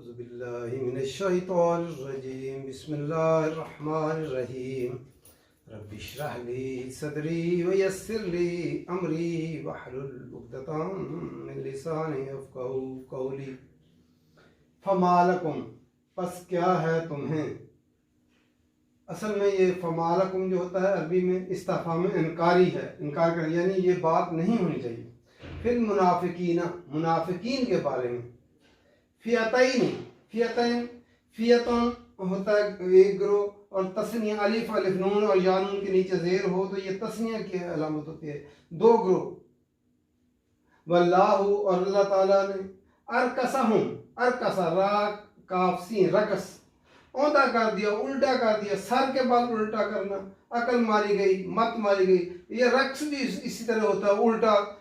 औज़ुबिल्लाहि मिनश्शैतानिर्रजीम बिस्मिल्लाहिर्रहमानिर्रहीम रब्बिश्रह ली सदरी वयस्सिर ली अमरी वहलुल उक़दतम मिन लिसानी यफ़क़हू क़ौली। फमालकुम, पस क्या है तुम्हें। असल में ये फमालकुम जो होता है अरबी में इस्तिफ़हाम में इनकारी है, इनकार कर यानी ये बात नहीं होनी चाहिए। फिर मुनाफिकीना, मुनाफिकीन के बारे में। फ़ियतैन, फ़ियतुन होता है एक ग्रोह, और तस्निया अलिफ अलिफ नून और या नून के नीचे ज़ेर हो तो ये तस्निया की अलामत होती है, दो ग्रोह। वल्लाहु, और अल्लाह ताला ने अरकसहुम, अरकसा रा काफ सीन रकस, औंधा कर दिया, उल्टा कर दिया, सर के बाल उल्टा करना, अकल मारी गई, मत मारी गई। ये रक्स भी इसी तरह होता है, उल्टा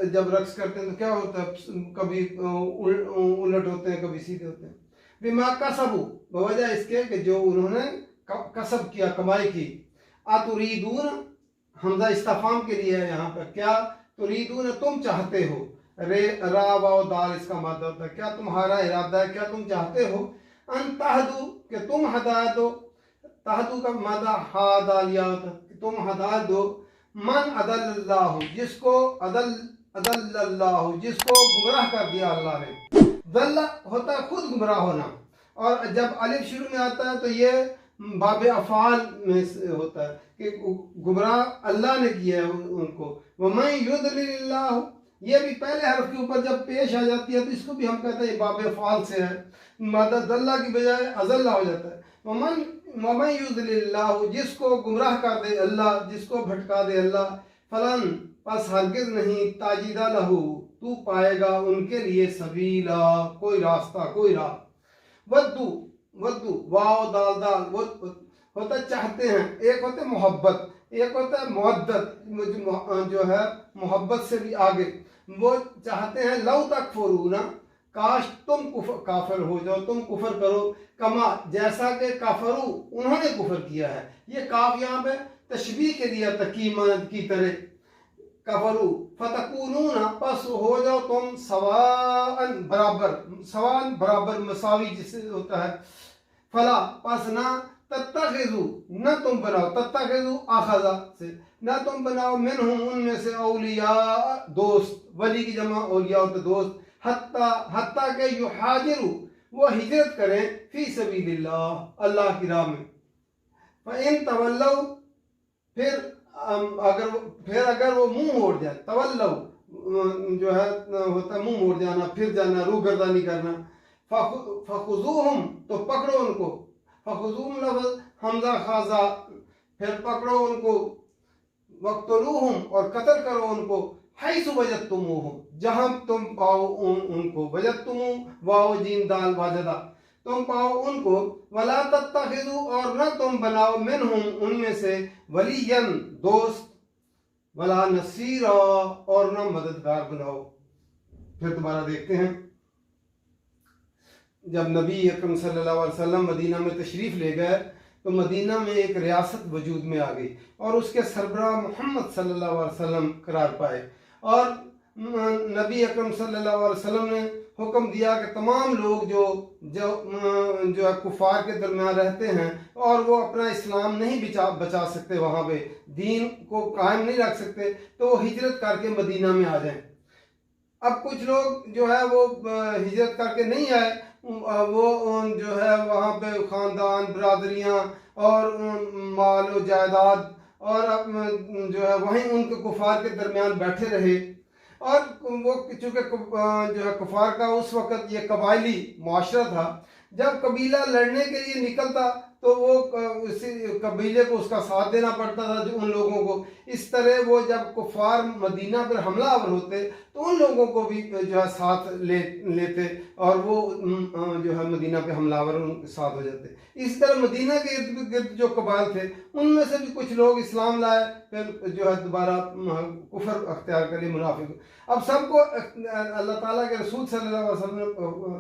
जब रक्स करते हैं तो क्या होता है, कभी उलट होते हैं, कभी सीधे होते हैं। बिमा कसबू, बवजह इसके कि जो उन्होंने कसब किया, कमाई की। अतुरीदून, हमजा इस्तिफ़हाम के लिए है यहाँ पर, क्या तुरीदून तुम चाहते हो, रे रा वाव दाल इसका मतलब होता है क्या तुम्हारा इरादा है, क्या तुम चाहते हो। अन तहदू, कि तुम हदायत दो, तहदू का मादा हा दाल या होता कि तुम हदायत दो। मन अदल्लाहु, जिसको अदल्लाहु, जिसको गुमराह कर दिया अल्लाह ने। दल्ला होता है खुद गुमराह होना, और जब अलिफ शुरू में आता है तो ये बाब अफ़ाल में से होता है कि गुमराह अल्लाह ने किया है उनको। वमन युद्लिल्लाहु, ये भी पहले हरफ के ऊपर जब पेश आ जाती है तो इसको भी हम कहते हैं बाब अफ़ाल से है, मादा दल्ला की बजाय अज़ल्ला हो जाता है। वमन युद्लिल्लाहु, जिसको गुमराह कर दे अल्लाह, जिसको भटका दे अल्लाह। फलन, पस हरगिज़ नहीं, ताजिदा लहू, तू पाएगा उनके लिए सबीला, कोई रास्ता, कोई राह। वद्दू, वद्दू वाव दाल दाल, वो होता चाहते हैं, एक होते मोहब्बत, एक होता है मुवद्दत, जो है मोहब्बत से भी आगे। वो चाहते हैं लौ तकफुरूना, काश तुम काफिर हो जाओ, तुम कुफर करो। कमा, जैसा कि काफरू, उन्होंने कुफर किया है। ये काफ यहाँ पे तशबीह के दिया, तकीमत की तरह। कफरू फतकूनूना, पस हो जाओ तुम सवाअन बराबर, सवाअन बराबर, मसावी जिससे होता है। फला, पस ना, तत्तखिज़ू, न तुम बनाओ, तत्तखिज़ू आखज़ा से, न तुम बनाओ, मिनहुम उनमें से, औलिया दोस्त, वली की जमा औलिया होते दोस्त। हत्ता के युहाजिरू, वो हिजरत करें, फी सबीलिल्लाह, अल्लाह की राह में। फ़इन तवल्लौ, फिर अगर वो मुंह मोड़ जाए, तवल्लौ जो है होता है मुंह मोड़ जाना, फिर जाना, रूगर्दानी करना। फ़खुज़ूहुम, तो पकड़ो उनको। फ़खुज़ूहुम लफ्ज़ हमजा खाजा, फिर पकड़ो उनको। वक़्तुलूहुम, और कत्ल करो उनको। हैसु वजदतुमूहुम, जहाँ तुम पाओ उनको। वजदतुमू वाव जीम दाल वाजदा, तुम पाओ उनको। वला तत्तखिज़ू, और न तुम बनाओ, मिनहुम उनमें से, वलियन दोस्त। वला नसीरा, और न मददगार बनाओ। फिर दोबारा देखते हैं, जब नबी अकरम सल्लल्लाहु अलैहि वसल्लम मदीना में तशरीफ़ ले गए तो मदीना में एक रियासत वजूद में आ गई और उसके सरबराह मोहम्मद सल्लल्लाहु अलैहि वसल्लम करार पाए। और नबी अकरम सल्लल्लाहु अलैहि वसल्लम ने हुक्म दिया कि तमाम लोग जो है कुफार के दरमियान रहते हैं और वो अपना इस्लाम नहीं बचा सकते, वहाँ पे दीन को कायम नहीं रख सकते, तो वो हिजरत करके मदीना में आ जाएं। अब कुछ लोग जो है वो हिजरत करके नहीं आए, वो जो है वहाँ पे ख़ानदान, बरादरियाँ और माल व जायदाद और जो है वहीं उनके कुफार के दरमियान बैठे रहे। और वो चूँकि जो है कुफार का उस वक़्त ये कबायली माशरा था, जब कबीला लड़ने के लिए निकलता तो वो उसी कबीले को उसका साथ देना पड़ता था, जो उन लोगों को। इस तरह वो जब कुफार मदीना पर हमलावर होते तो उन लोगों को भी जो है साथ लेते और वो जो है मदीना पे हमलावर उनके साथ हो जाते। इस तरह मदीना के इर्द गिर्द जो कबाइल थे उनमें से भी कुछ लोग इस्लाम लाए, फिर जो है दोबारा कुफर अख्तियार कर लिए, मुनाफिक। अब सबको अल्लाह ताला के रसूल सल्लल्लाहु अलैहि वसल्लम ने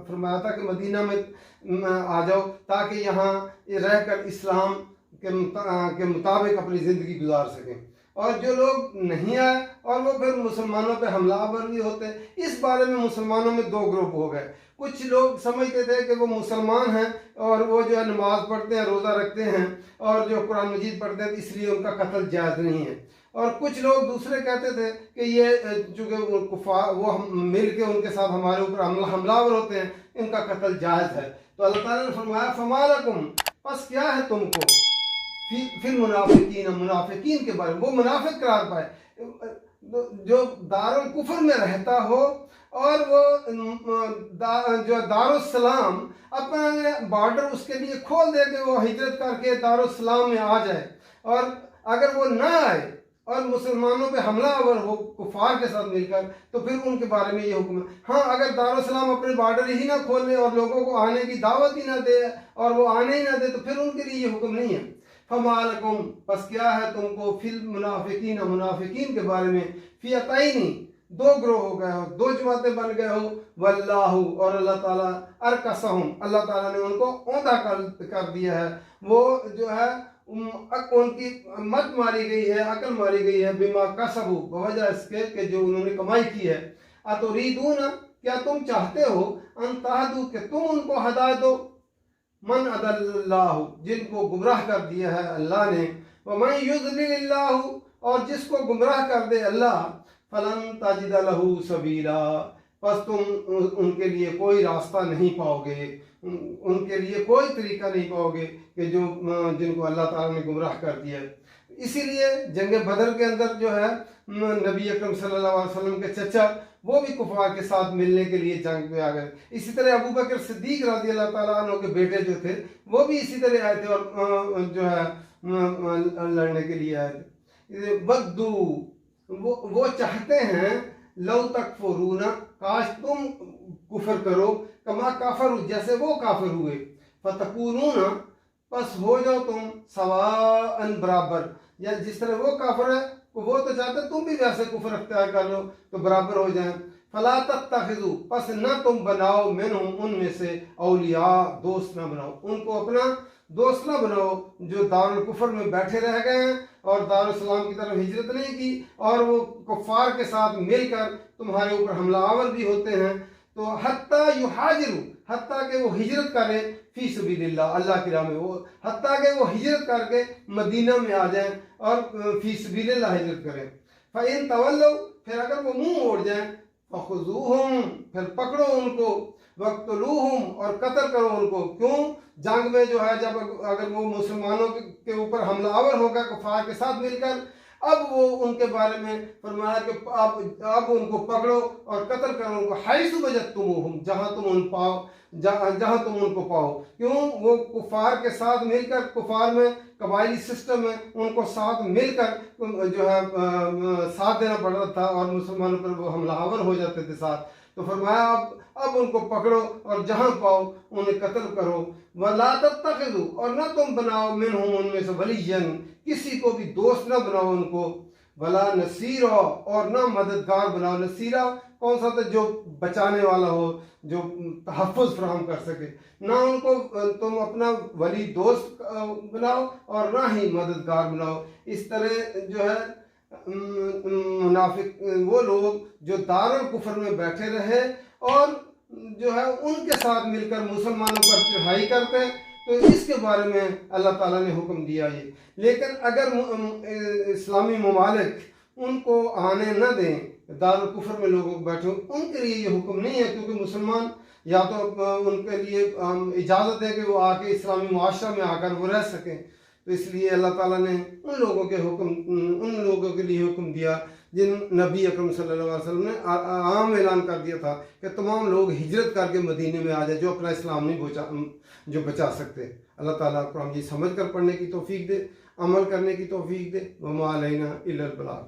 फरमाया था कि मदीना में आ जाओ ताकि यहाँ रहकर इस्लाम के मुताबिक अपनी ज़िंदगी गुजार सकें। और जो लोग नहीं आए और वो फिर मुसलमानों पे हमलावर भी होते। इस बारे में मुसलमानों में दो ग्रुप हो गए। कुछ लोग समझते थे कि वो मुसलमान हैं और वो जो है नमाज पढ़ते हैं, रोज़ा रखते हैं और जो कुरान मजीद पढ़ते हैं, इसलिए उनका कत्ल जायज़ नहीं है। और कुछ लोग दूसरे कहते थे कि ये चूँकि वो मिल के उनके साथ हमारे ऊपर हमलावर होते हैं, इनका कत्ल जायज़ है। तो अल्लाह ताला ने फरमाया फमालकुम, बस क्या है तुमको, फिर मुनाफिकीन, मुनाफिकीन के बारे में, वो मुनाफिक करार पाए जो दारुल कुफर में रहता हो और वो जो दारुस्सलाम अपना बॉर्डर उसके लिए खोल दे कि वो हिजरत करके दारुस्सलाम में आ जाए, और अगर वो ना आए और मुसलमानों पे हमलावर हो कुफार के साथ मिलकर, तो फिर उनके बारे में ये हुक्म है। हाँ, अगर दारुस्सलाम अपने बॉर्डर ही ना खोले और लोगों को आने की दावत ही ना दे और वो आने ही ना दे, तो फिर उनके लिए ये हुक्म नहीं है। फमालकुम, बस क्या है तुमको, फिल मुनाफिकीन, मुनाफिकीन के बारे में, फियतैनी, दो ग्रोह हो गए हो, दो जमातें बन गए हो, वल्लाहु, और अल्लाह ताला, अरकसहुम, अल्लाह ताला ने उनको औंधा कर दिया है। वो जो है उनकी मत मारी गई है, अकल मारी गई है, बिमा कसबू, बवजह इसके कि जो उन्होंने कमाई की है। अतुरीदून, क्या तुम चाहते हो, अन तहदू, कि तुम उनको हदायत दो, मन अदल्लाहु, जिनको गुमराह कर दिया है अल्लाह ने, व मन युज़लिल्लाहु, और जिसको गुमराह कर दे अल्लाह, फलन तजिद लहू सबीला, बस तुम उनके लिए कोई रास्ता नहीं पाओगे, उनके लिए कोई तरीका नहीं पाओगे कि जो जिनको अल्लाह ताला ने गुमराह कर दिया है। इसीलिए जंग बदर के अंदर जो है नबी अकरम सल्लल्लाहु अलैहि वसल्लम के चचा वो भी कुफार के साथ मिलने के लिए जंग पे आ गए। इसी तरह अबू बकर सिद्दीक रज़ी अल्लाह ताला अन्हु के बेटे जो थे वो भी इसी तरह आए थे और जो है लड़ने के लिए आए थे। वद्दू, वो चाहते हैं, लौ तकफुरूना, काश तुम कुफर करो, कमा काफर, जैसे वो काफिर हुए, फतकूनूना, बस हो जाओ तुम सवाअन, बराबर, या जिस तरह वो काफिर है वो तो चाहते तुम भी वैसे कुफर अख्तियार कर लो तो बराबर हो जाए। फला तत्तखिज़ू, बस न तुम बनाओ, मिनहुम, उनमें से, औलिया, दोस्त न बनाओ, उनको अपना दोस्त न बनाओ जो दारुल कुफर में बैठे रह गए हैं और दारुस्सलाम की तरफ हिजरत नहीं की और वो कुफार के साथ मिलकर तुम्हारे ऊपर हमलावर भी होते हैं। तो हत्ता युहाजिरू, हत्ता के वो हिजरत करें, फी सबीलिल्लाह, अल्लाह की राह में, वो हत्ता के वो हिजरत करके मदीना में आ जाएं और फी सबीलिल्लाह हिजरत करें। फ़इन तवल्लौ, फिर अगर वो मुंह मोड़ जाएं, फ़ख़ुज़ूहुम, फिर पकड़ो उनको, वक़्तुलूहुम, और कत्ल करो उनको। क्यों? जंग में जो है जब अगर वो मुसलमानों के ऊपर हमलावर होगा कुफार के साथ मिलकर, अब वो उनके बारे में फरमाया कि अब उनको पकड़ो और कत्ल करो उनको, हाइसु वजदतुमूहुम, जहाँ तुम उन पाओ, जहाँ तुम उनको पाओ। क्यों? वो कुफार के साथ मिलकर, कुफार में कबायली सिस्टम में उनको साथ मिलकर जो है साथ देना पड़ रहा था और मुसलमानों पर वो हमलावर हो जाते थे साथ। तो फरमाया अब उनको पकड़ो और जहाँ पाओ उन्हें कत्ल करो। वला तत्तखिज़ू, और न तुम बनाओ, मिनहुम, उनमें से, वलियन, किसी को भी दोस्त न बनाओ उनको, वला नसीरा, और न मददगार बनाओ। नसीरा कौन सा? तो जो बचाने वाला हो, जो तहफ़्फ़ुज़ फराहम कर सके। ना उनको तुम अपना वली दोस्त बनाओ और ना ही मददगार बनाओ। इस तरह जो है मुनाफिक वो लोग जो दारुल कुफर में बैठे रहे और जो है उनके साथ मिलकर मुसलमानों पर चढ़ाई करते हैं, तो इसके बारे में अल्लाह ताला ने हुक्म दिया ये। लेकिन अगर इस्लामी ममालिक उनको आने न दें, दारुल कुफर में लोगों को बैठे, उनके लिए ये हुक्म नहीं है, क्योंकि मुसलमान या तो उनके लिए इजाज़त है कि वो आके इस्लामी मुआशरा में आकर वो रह सकें। तो इसलिए अल्लाह ताला ने उन लोगों के लिए हुक्म दिया जिन नबी अकरम सल्लल्लाहु अलैहि वसल्लम ने आम ऐलान कर दिया था कि तमाम लोग हिजरत करके मदीने में आ जाए जो अपना इस्लाम नहीं बचा सकते। अल्लाह ताला को हम ये समझ कर पढ़ने की तौफीक दे, अमल करने की तौफीक दे। वमा अलैना इल्लल बलाग।